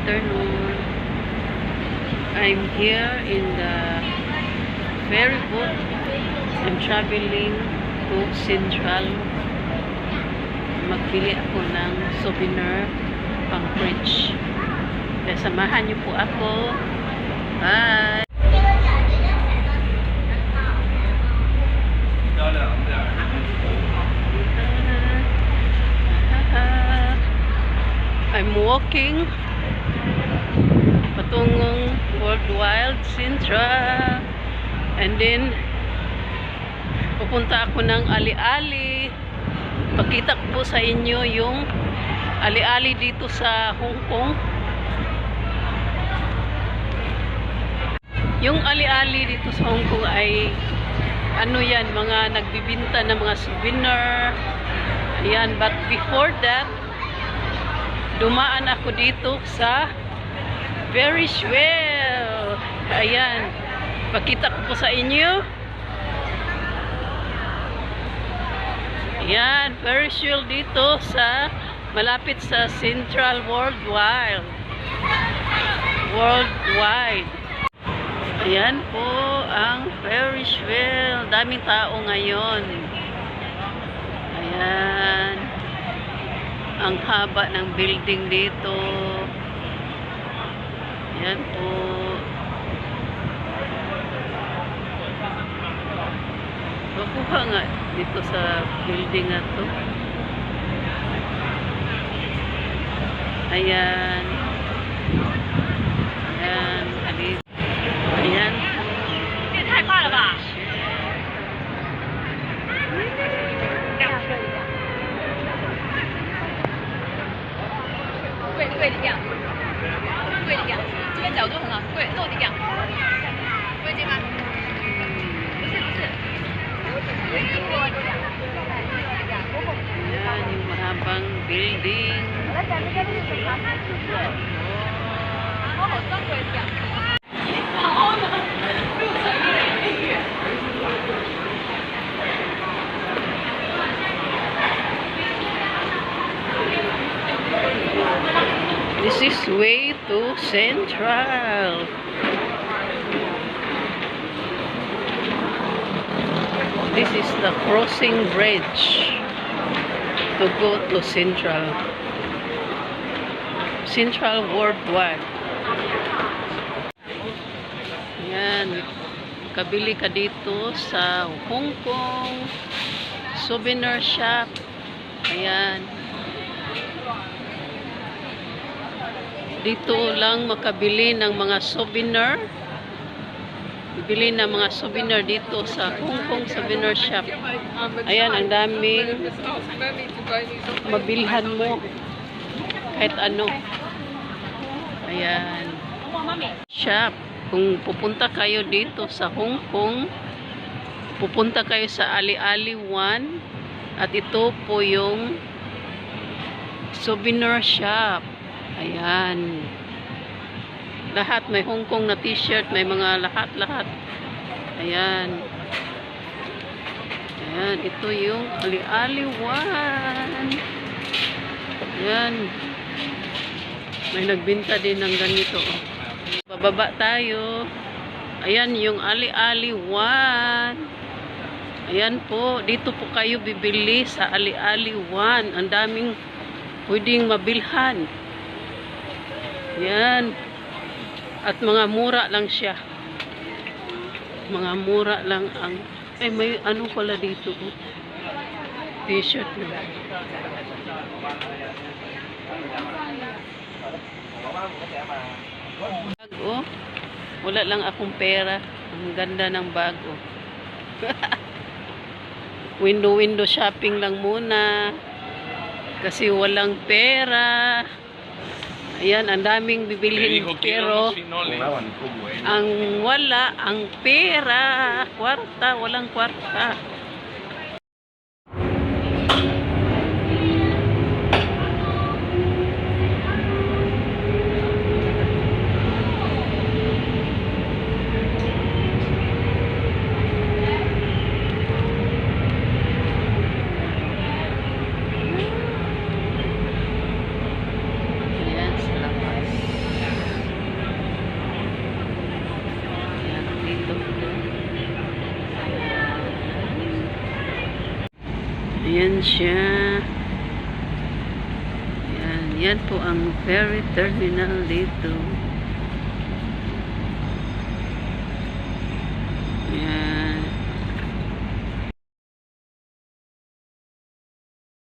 afternoon. I'm here in the ferry boat. I'm traveling to Central. Magbili ako ng souvenir pang fridge. Kaya samahan niyo po ako. Bye! I'm walking patungong Worldwide Central, and then pupunta ako ng Ali-Ali. Pakita ko po sa inyo yung Ali-Ali dito sa Hong Kong. Yung Ali-Ali dito sa Hong Kong ay ano yan, mga nagbibinta ng mga souvenir. Ayan, but before that, dumaan ako dito sa Ferris wheel. Ayan. Pakita ko po sa inyo. Ayan, Ferris wheel dito sa malapit sa Central Worldwide. Ayan po ang Ferris wheel. Daming tao ngayon. Ayan. Ang haba ng building dito. Yan po. Makuha nga dito sa building na to. Ayan. Ayan. Ayan. Ayan. 这也太快了吧！贵的样，贵的样，这边角度很好，贵肉的样，贵这吗？不是，Ayan, yung mahabang building. 好好装贵的样。 This is way to Central. This is the crossing bridge to go to Central. Central Worldwide. Yan. Kabili ka dito sa Hong Kong. Souvenir shop. Ayan. Dito lang makabili ng mga souvenir. Bibili ng mga souvenir dito sa Hong Kong souvenir shop. Ayan, ang daming mabilhan mo. Kahit ano. Ayan. Shop. Kung pupunta kayo dito sa Hong Kong, pupunta kayo sa Ali-Ali 1. At ito po yung souvenir shop. Ayan. Lahat may Hong Kong na t-shirt, may mga lahat. Ayan. Ayan, ito yung Ali-Ali 1. Ayan. May nagbinta din ng ganito. Bababa tayo. Ayan yung Ali-Ali 1. Ayan po, dito po kayo bibili sa Ali-Ali 1. Ang daming pwedeng mabilhan. Yan. At mga mura lang siya. Mga mura lang ang... Eh, may ano pala dito. T-shirt na. Bag, oh. Wala lang akong pera. Ang ganda ng bag, oh. Window shopping lang muna. Kasi walang pera. Ayan, ang daming bibilhin, pero ang wala, ang pera, kwarta, walang kwarta. Ayan, sa labas. Ayan siya. Ayan. Yan po ang ferry terminal dito. Ayan.